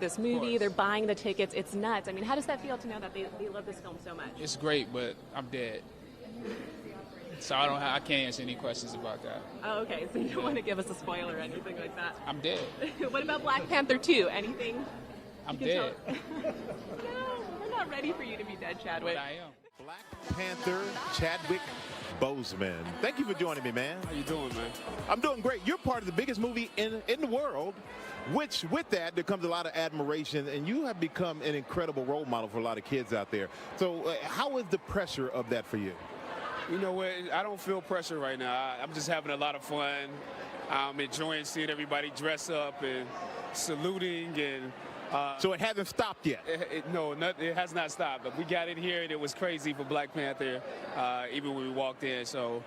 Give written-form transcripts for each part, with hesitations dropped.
this movie. They're buying the tickets. It's nuts. I mean, how does that feel to know that they love this film so much? It's great, but I'm dead. So I can't answer any questions about that. Oh, okay. So you don't want to give us a spoiler or anything like that? I'm dead. What about Black Panther 2? Anything? I'm dead. No, we're not ready for you to be dead, Chadwick. But I am. Black Panther, Chadwick Boseman. Thank you for joining me, man. How you doing, man? I'm doing great. You're part of the biggest movie in the world, which with that, there comes a lot of admiration, and you have become an incredible role model for a lot of kids out there. So how is the pressure of that for you? You know what? I don't feel pressure right now. I'm just having a lot of fun. I'm enjoying seeing everybody dress up and saluting and. So it hasn't stopped yet? No, it has not stopped. But we got in here and it was crazy for Black Panther, even when we walked in. So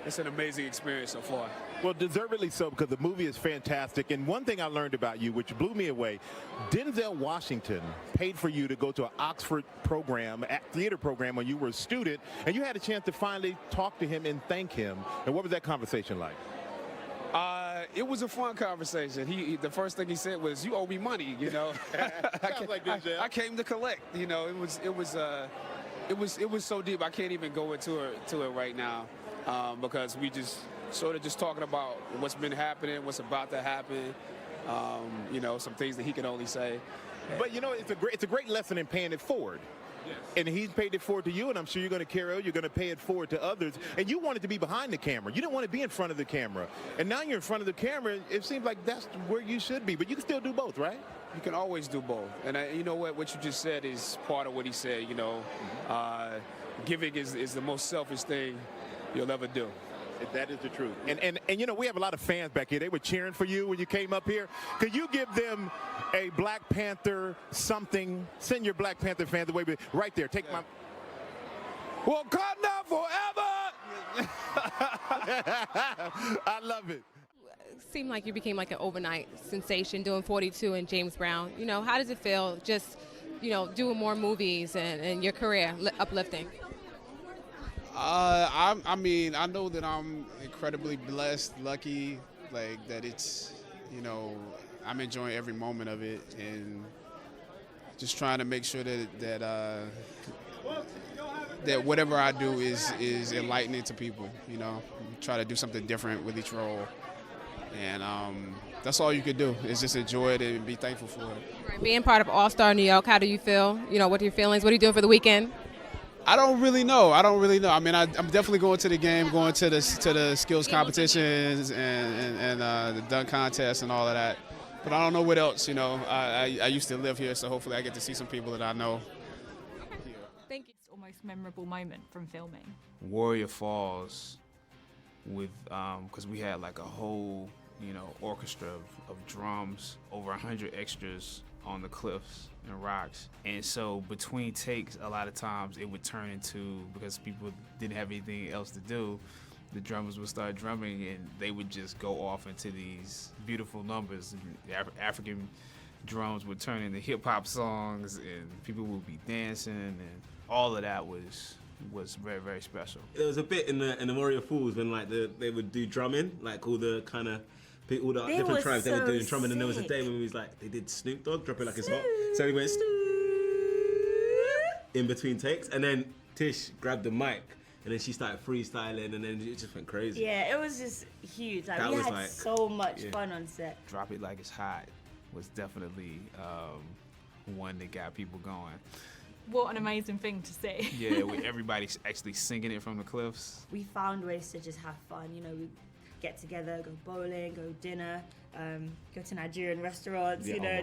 it's an amazing experience so far. Well, deservedly so, because the movie is fantastic. And one thing I learned about you, which blew me away, Denzel Washington paid for you to go to an Oxford program, theater program, when you were a student, and you had a chance to finally talk to him and thank him. And what was that conversation like? It was a fun conversation. The first thing he said was, "You owe me money," you know. I came to collect. You know, it was so deep. I can't even go into it right now because we just sort of just talking about what's been happening, what's about to happen. You know, some things that he can only say. But you know, it's a great lesson in paying it forward. Yes. And he's paid it forward to you, and I'm sure you're going to carry on. You're going to pay it forward to others. And you wanted to be behind the camera. You didn't want to be in front of the camera. And now you're in front of the camera. It seems like that's where you should be. But you can still do both, right? You can always do both. And you know what you just said is part of what he said. You know, giving is the most selfish thing you'll ever do. That is the truth. And you know, we have a lot of fans back here. They were cheering for you when you came up here. Could you give them a Black Panther something? Send your Black Panther fans away. Right there. Take my... Wakanda forever! I love it. Seemed like you became like an overnight sensation doing 42 and James Brown. You know, how does it feel just, you know, doing more movies and your career uplifting? I mean, I know that I'm incredibly blessed, lucky, like that it's, you know, I'm enjoying every moment of it and just trying to make sure that whatever I do is enlightening to people, you know, try to do something different with each role. And that's all you could do is just enjoy it and be thankful for it. Right. Being part of All-Star New York, how do you feel? You know, what are your feelings? What are you doing for the weekend? I don't really know. I mean, I'm definitely going to the game, going to the skills competitions and the dunk contest and all of that. But I don't know what else. You know, I used to live here, so hopefully I get to see some people that I know. Thank you. It's almost memorable moment from filming. Warrior Falls, with because we had like a whole orchestra of drums, over 100 extras on the cliffs and rocks. And so between takes, a lot of times it would turn into, because people didn't have anything else to do, the drummers would start drumming and they would just go off into these beautiful numbers. African drums would turn into hip-hop songs and people would be dancing, and all of that was very, very special. There was a bit in the Warrior Falls when like they would do drumming, like all the kind of all the different tribes, they were doing drumming, and there was a day when we was like, they did Snoop Dogg, drop it like it's hot. So he went in between takes, and then Tish grabbed the mic, and then she started freestyling, and then it just went crazy. Yeah, it was just huge. Like, we had so much fun on set. Drop It Like It's Hot was definitely one that got people going. What an amazing thing to see. Yeah, with everybody actually singing it from the cliffs. We found ways to just have fun. You know, we get together, go bowling, go dinner, go to Nigerian restaurants. Yeah, you know,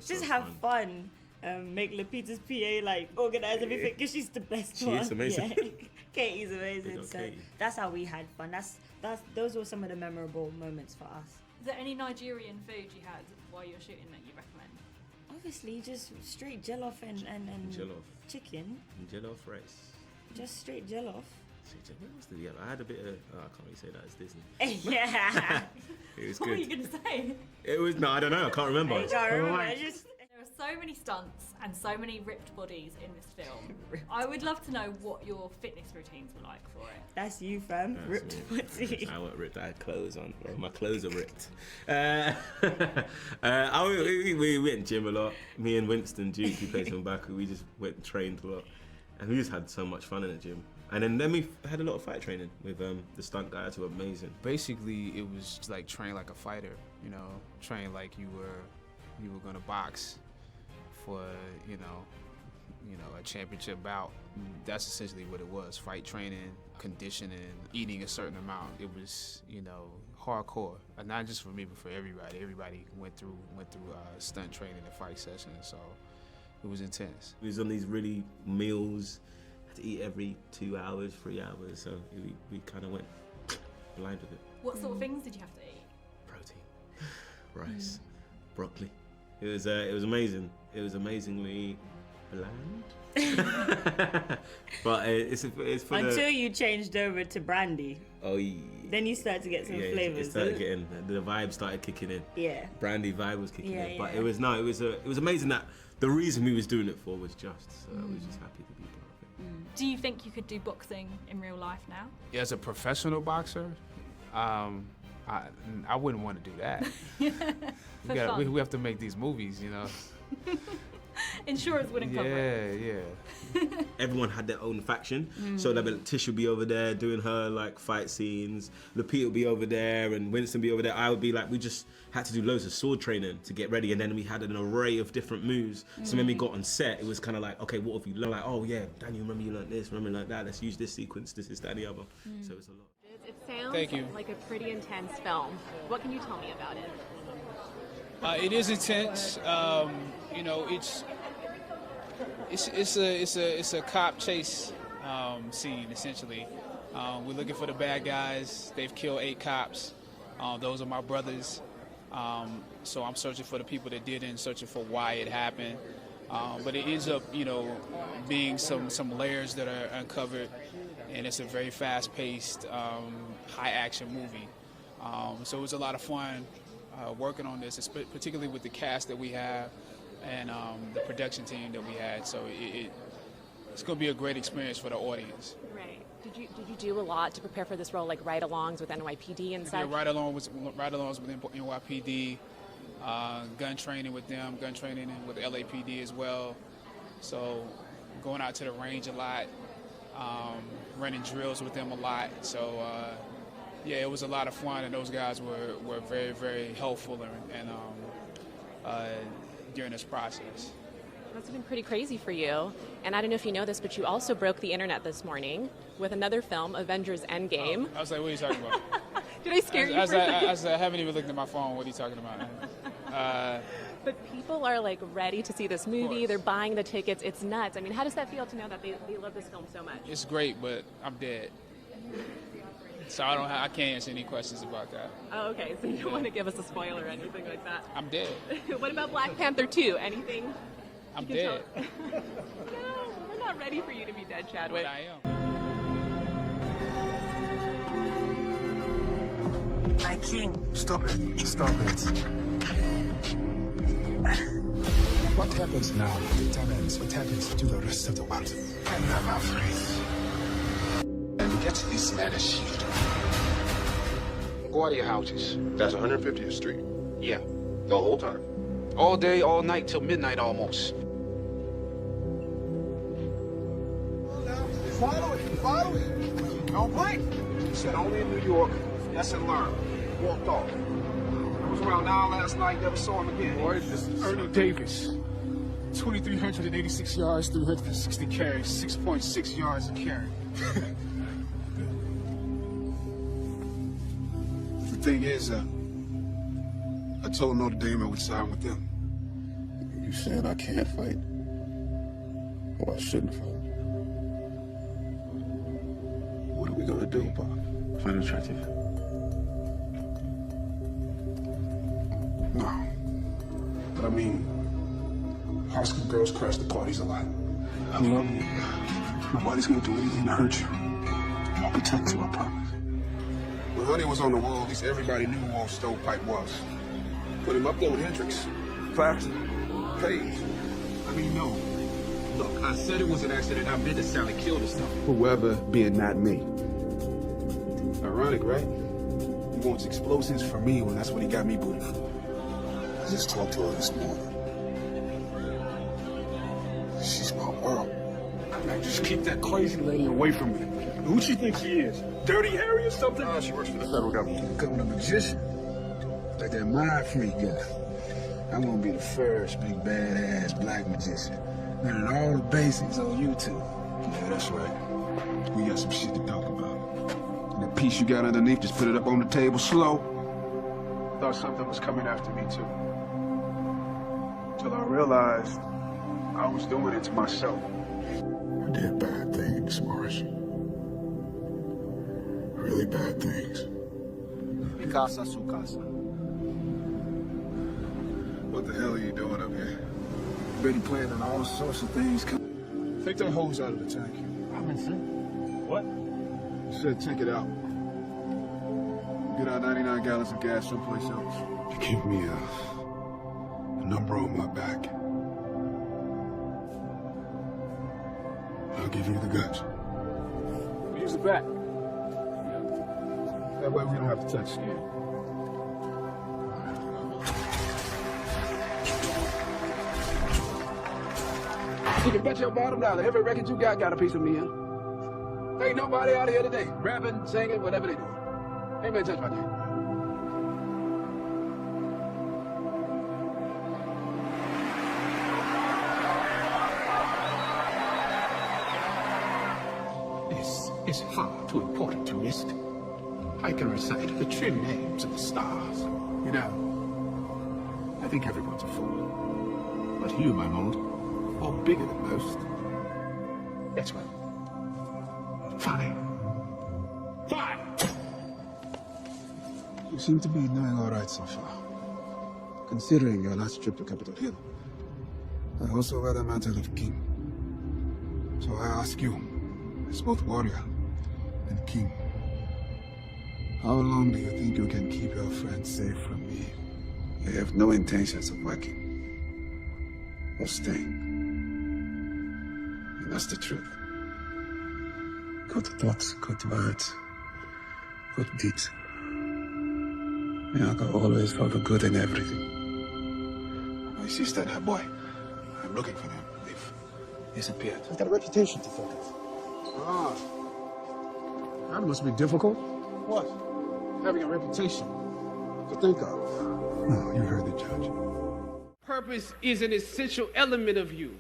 just have fun. Make Lupita's PA like organize everything because she's the best one. She is amazing. Yeah. Katie's amazing. So Katie. that's how we had fun. Those were some of the memorable moments for us. Is there any Nigerian food you had while you were shooting that you recommend? Obviously, just straight jollof and Jollof. chicken. And jollof rice. Just straight jollof. What else did he have? I had a bit of. I can't really say that. It's Disney. Yeah. It was What good. were you going to say? It was no, I don't know. I can't remember. I can't remember. I just. There are so many stunts and so many ripped bodies in this film. I would love to know what your fitness routines were like for it. That's you, fam. That's Ripped me. body. I wasn't ripped. I had clothes on, bro. My clothes are ripped. We went gym a lot. Me and Winston Duke, who plays on back, we just went and trained a lot. And we just had so much fun in the gym. And then we had a lot of fight training with the stunt guys who were amazing. Basically, it was like train like a fighter, you know, train like you were gonna box for, you know, a championship bout. That's essentially what it was. Fight training, conditioning, eating a certain amount. It was, you know, hardcore. Not just for me, but for everybody. Everybody went through stunt training and fight sessions, so it was intense. We was on these really meals, had to eat every 2 hours, 3 hours, so we kind of went blind with it. What sort of things did you have to eat? Protein, rice, broccoli. It was amazing. It was amazingly bland. But it's for Until you changed over to brandy. Oh yeah. Then you started to get some flavors. It started getting, the vibe started kicking in. Yeah. Brandy vibe was kicking in. But yeah. it was amazing that the reason we was doing it for was just. So I was just happy to be part of it. Do you think you could do boxing in real life now? As a professional boxer, I wouldn't want to do that. We have to make these movies, you know. Insurance wouldn't cover it. Yeah. Everyone had their own faction. So like, Tish would be over there doing her like fight scenes. Lupita would be over there, and Winston would be over there. I would be like, we just had to do loads of sword training to get ready, and then we had an array of different moves. So when we got on set, it was kind of like, okay, what have you learned? Like, oh yeah, Daniel, remember you learned this, remember like that. Let's use this sequence. This is that, and the other. So it's a lot. It sounds Thank you. like a pretty intense film. What can you tell me about it? It is intense. You know, it's a cop chase scene essentially. We're looking for the bad guys. They've killed 8 cops. Those are my brothers. So I'm searching for the people that did it and searching for why it happened. But it ends up, you know, being some layers that are uncovered, and it's a very fast-paced, high-action movie. So it was a lot of fun working on this, particularly with the cast that we have and the production team that we had. So it's going to be a great experience for the audience. Right. Did you do a lot to prepare for this role, like ride-alongs with NYPD and such? Yeah, ride-alongs with NYPD, gun training with them, gun training with LAPD as well. So going out to the range a lot, running drills with them a lot. So yeah, it was a lot of fun, and those guys were very, very helpful and during this process. That's been pretty crazy for you. And I don't know if you know this, but you also broke the internet this morning with another film, Avengers Endgame. I was like, what are you talking about? Did I scare you for a second? I haven't even looked at my phone. What are you talking about? But people are like ready to see this movie. They're buying the tickets. It's nuts. I mean, how does that feel to know that they love this film so much? It's great, but I'm dead. So I can't answer any questions about that. Oh, okay. So you don't want to give us a spoiler or anything like that? I'm dead. What about Black Panther 2? Anything? I'm dead. No, we're not ready for you to be dead, Chadwick. But I am. My king. Stop it. Stop it. What happens now determines what happens to the rest of the world. I'm never afraid. And get this man a shield. Go out of your houses. That's 150th Street. Yeah. The whole time. All day, all night, till midnight almost. Follow it. Follow it. Don't blink. He said only in New York. Lesson learned. Walked off. I was around now last night, never saw him again. Boy, this is Ernie Davis. 2,386 yards, 360 carries, 6.6 yards a carry. The thing is, I told Notre Dame I would sign with them. You saying I can't fight? Or I shouldn't fight? What are we gonna do, Bob? Find it attractive. No. But I mean, high school girls crash the parties a lot. I love you. Nobody's gonna do anything to hurt you. I'll protect you, I promise. When Honey was on the wall, at least everybody knew who Old Stovepipe was. Put him up there with Hendrix, Clapton, Page. I mean, no. Look, I said it was an accident. I meant to Sally killed herself. Whoever being not me. Ironic, right? He wants explosives for me when that's what he got me booted for. I just talked to her this morning. She's my world. Man, just keep that crazy lady away from me. Who she think she is? Dirty Harry or something? Oh, she works for the federal government. Becoming a magician? Like that mind freak guy. I'm gonna be the first big badass black magician. Learning all the basics on YouTube. Yeah, that's right. We got some shit to talk about. And the piece you got underneath, just put it up on the table slow. Thought something was coming after me too. Till I realized I was doing it to myself. I did bad things, Morris. Really bad things. Mi casa, su casa. What the hell are you doing up here? Been planning all sorts of things. Take that hose out of the tank. Robinson? What? Said take it out. Get out 99 gallons of gas someplace else. Give me a number on my back. I'll give you the guts. Use the back. That way we don't have to touch skin. You can bet your bottom dollar every record you got a piece of me in. Ain't nobody out here today rapping, singing, whatever they doing. Ain't man touch my name. This is far too important to miss. I can recite the trim names of the stars. You know, I think everyone's a fool. But you, my lord, are bigger than most. That's right. Fine. Fine! You seem to be doing all right so far. Considering your last trip to Capitol Hill. I also wear the mantle of king. So I ask you, as both warrior and king, how long do you think you can keep your friends safe from me? I have no intentions of working or staying. And that's the truth. Good thoughts, good words, good deeds. My uncle always saw the good in everything. My sister and her boy, I'm looking for them. They've disappeared. He's got a reputation to focus. Ah, that must be difficult. What? Having a reputation to think of. No, you heard the judge. Purpose is an essential element of you.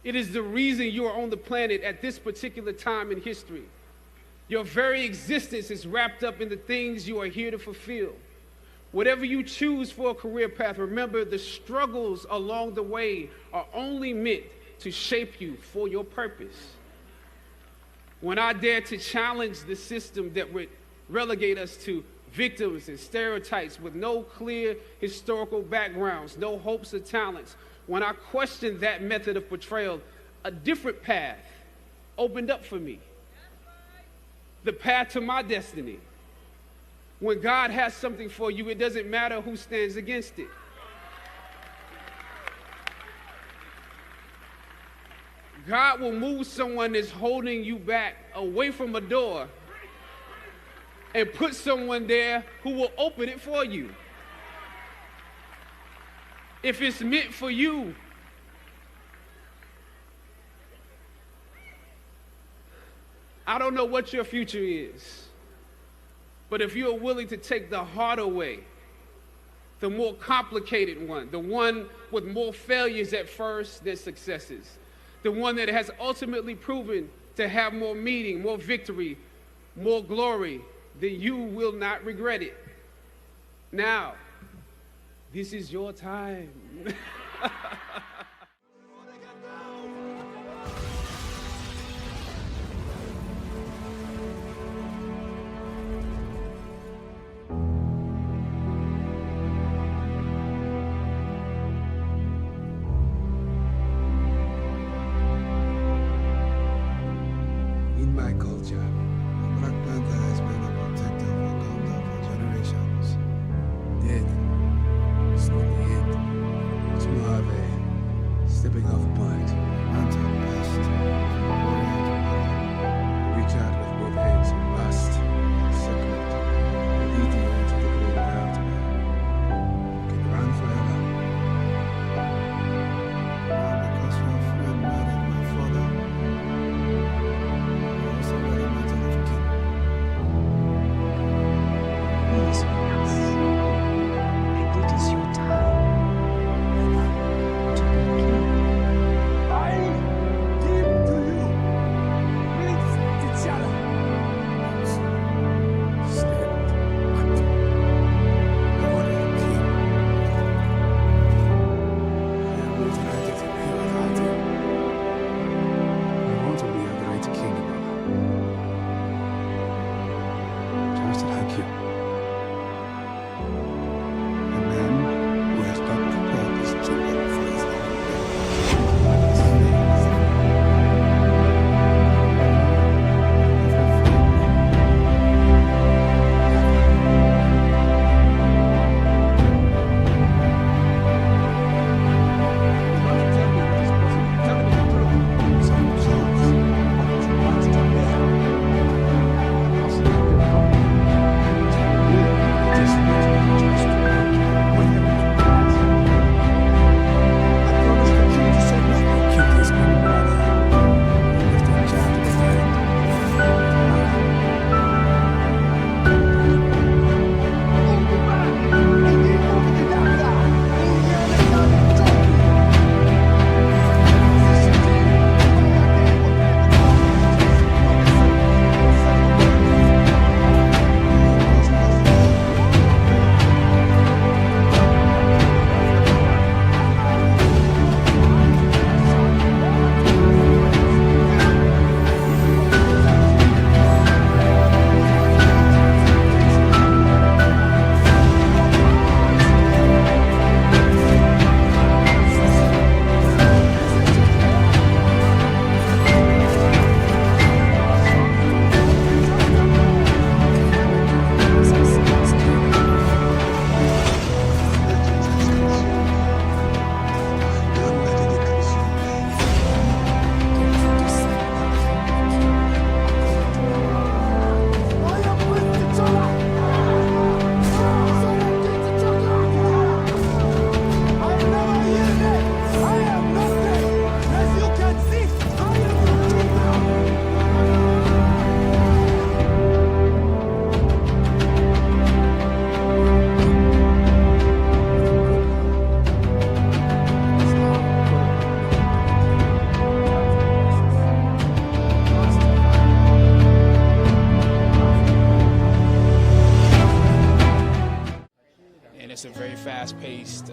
It is the reason you are on the planet at this particular time in history. Your very existence is wrapped up in the things you are here to fulfill. Whatever you choose for a career path, remember the struggles along the way are only meant to shape you for your purpose. When I dare to challenge the system that would relegate us to victims and stereotypes with no clear historical backgrounds, no hopes or talents, when I questioned that method of portrayal, a different path opened up for me. The path to my destiny. When God has something for you, it doesn't matter who stands against it. God will move someone that's holding you back away from a door and put someone there who will open it for you. If it's meant for you, I don't know what your future is, but if you're willing to take the harder way, the more complicated one, the one with more failures at first than successes, the one that has ultimately proven to have more meaning, more victory, more glory, then you will not regret it. Now, this is your time. In my culture, the Black Panther has been a protector of Wakanda for generations. Dead is not the end. It's more of a fast-paced,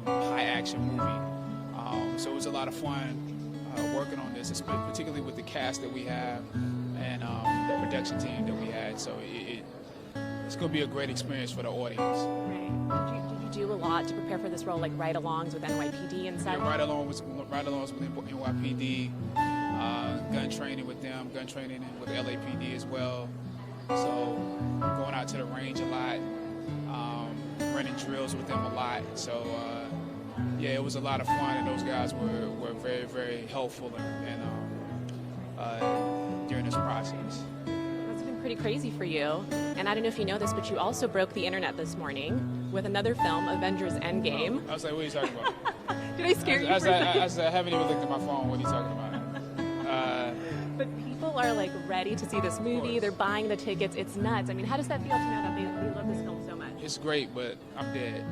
high-action movie. So it was a lot of fun working on this, particularly with the cast that we have and the production team that we had. So it's going to be a great experience for the audience. Right. Did you do a lot to prepare for this role, like ride-alongs with NYPD and such? Yeah, ride-alongs with NYPD, gun training with them, gun training with LAPD as well. So going out to the range a lot, running drills with them a lot. So yeah, it was a lot of fun, and those guys were very, very helpful during this process. That's been pretty crazy for you. And I don't know if you know this, but you also broke the internet this morning with another film, Avengers Endgame. I was like, what are you talking about? Did I scare you? I haven't even looked at my phone. What are you talking about? But people are like ready to see this movie. They're buying the tickets. It's nuts. I mean, how does that feel to know that they love this film so much? It's great, but I'm dead.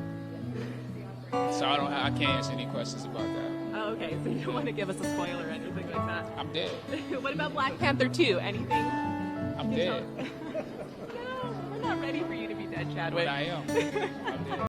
So I can't answer any questions about that. Oh, okay. So you don't want to give us a spoiler or anything like that? I'm dead. What about Black Panther 2? Anything? I'm dead. No, we're not ready for you to be dead, Chadwick. But I am. I'm dead.